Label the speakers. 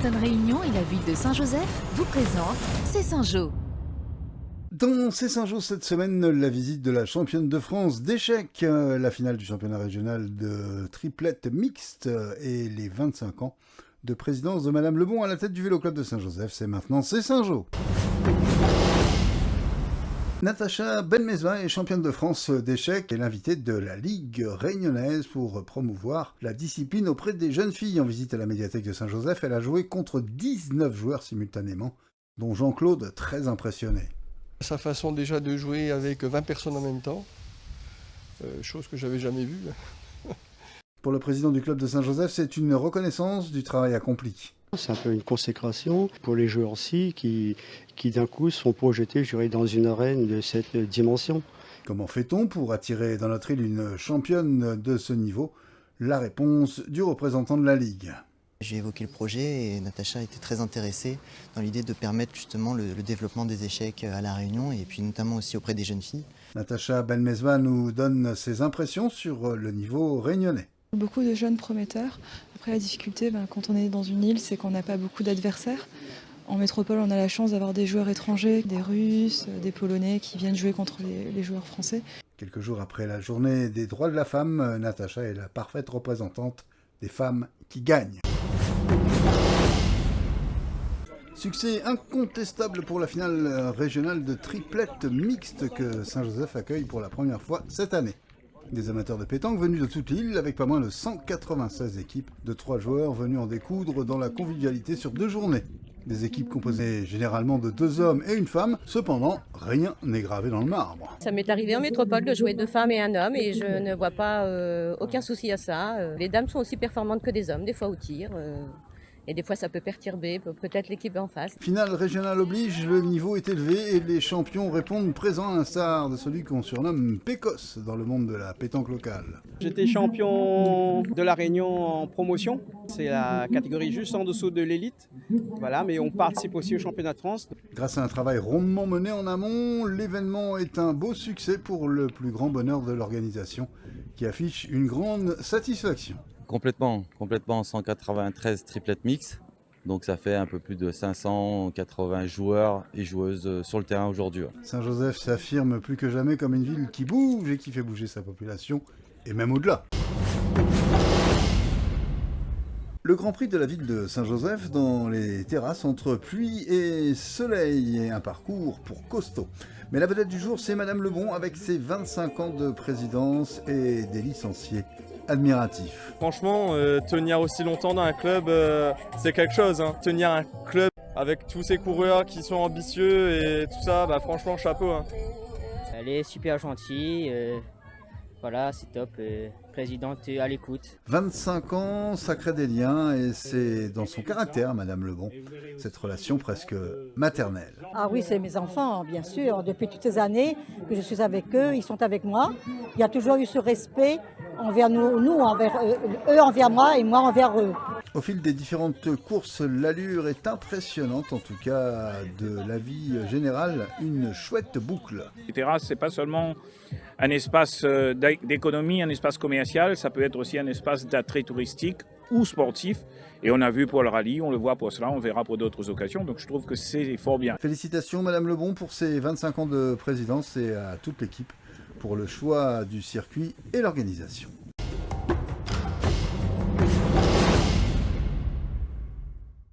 Speaker 1: Sainte-Anne Réunion et la ville de Saint-Joseph vous présentent C'est Saint-Jo.
Speaker 2: Dans C'est Saint-Jo cette semaine, la visite de la championne de France d'échecs, la finale du championnat régional de triplette mixte et les 25 ans de présidence de Madame Lebon à la tête du Vélo Club de Saint-Joseph. C'est maintenant C'est Saint-Jo. Natacha Belmezva est championne de France d'échecs et l'invitée de la Ligue réunionnaise pour promouvoir la discipline auprès des jeunes filles. En visite à la médiathèque de Saint-Joseph, elle a joué contre 19 joueurs simultanément, dont Jean-Claude très impressionné.
Speaker 3: Sa façon déjà de jouer avec 20 personnes en même temps, chose que j'avais jamais vue.
Speaker 2: Pour le président du club de Saint-Joseph, c'est une reconnaissance du travail accompli.
Speaker 4: C'est un peu une consécration pour les joueurs-ci qui d'un coup sont projetés, je dirais, dans une arène de cette dimension.
Speaker 2: Comment fait-on pour attirer dans notre île une championne de ce niveau ? La réponse du représentant de la Ligue.
Speaker 5: J'ai évoqué le projet et Natacha était très intéressée dans l'idée de permettre justement le développement des échecs à La Réunion et puis notamment aussi auprès des jeunes filles.
Speaker 2: Natacha Belmezva nous donne ses impressions sur le niveau réunionnais.
Speaker 6: Beaucoup de jeunes prometteurs. Après, la difficulté, quand on est dans une île, c'est qu'on n'a pas beaucoup d'adversaires. En métropole, on a la chance d'avoir des joueurs étrangers, des Russes, des Polonais qui viennent jouer contre les joueurs français.
Speaker 2: Quelques jours après la journée des droits de la femme, Natacha est la parfaite représentante des femmes qui gagnent. Succès incontestable pour la finale régionale de triplette mixte que Saint-Joseph accueille pour la première fois cette année. Des amateurs de pétanque venus de toute l'île avec pas moins de 196 équipes de 3 joueurs venus en découdre dans la convivialité sur 2 journées. Des équipes composées généralement de 2 hommes et une femme, cependant rien n'est gravé dans le marbre.
Speaker 7: Ça m'est arrivé en métropole de jouer 2 femmes et un homme et je ne vois pas aucun souci à ça. Les dames sont aussi performantes que des hommes, des fois au tir. Et des fois, ça peut perturber peut-être l'équipe en face.
Speaker 2: Finale régionale oblige, le niveau est élevé et les champions répondent présents à l'instar de celui qu'on surnomme Pécosse dans le monde de la pétanque locale.
Speaker 8: J'étais champion de la Réunion en promotion. C'est la catégorie juste en dessous de l'élite. Voilà, mais on participe aussi au championnat de France.
Speaker 2: Grâce à un travail rondement mené en amont, l'événement est un beau succès pour le plus grand bonheur de l'organisation qui affiche une grande satisfaction.
Speaker 9: Complètement 193 triplettes mix, donc ça fait un peu plus de 580 joueurs et joueuses sur le terrain aujourd'hui.
Speaker 2: Saint-Joseph s'affirme plus que jamais comme une ville qui bouge et qui fait bouger sa population, et même au-delà. Le Grand Prix de la ville de Saint-Joseph dans les terrasses entre pluie et soleil et un parcours pour costaud. Mais la vedette du jour, c'est Madame Lebon avec ses 25 ans de présidence et des licenciés admiratifs.
Speaker 10: Franchement, tenir aussi longtemps dans un club, c'est quelque chose. Tenir un club avec tous ces coureurs qui sont ambitieux et tout ça, franchement, chapeau.
Speaker 11: Elle est super gentille. Voilà, c'est top. Présidente à l'écoute.
Speaker 2: 25 ans, ça crée des liens et c'est dans son caractère, Madame Lebon, cette relation presque maternelle.
Speaker 12: Ah oui, c'est mes enfants, bien sûr. Depuis toutes ces années que je suis avec eux, ils sont avec moi. Il y a toujours eu ce respect envers nous envers eux envers moi et moi envers eux.
Speaker 2: Au fil des différentes courses, l'allure est impressionnante, en tout cas de la vie générale, une chouette boucle.
Speaker 13: Les terrasses, c'est pas seulement un espace d'économie, un espace commercial, ça peut être aussi un espace d'attrait touristique ou sportif. Et on a vu pour le rallye, on le voit pour cela, on verra pour d'autres occasions. Donc je trouve que c'est fort bien.
Speaker 2: Félicitations Madame Lebon pour ses 25 ans de présidence et à toute l'équipe pour le choix du circuit et l'organisation.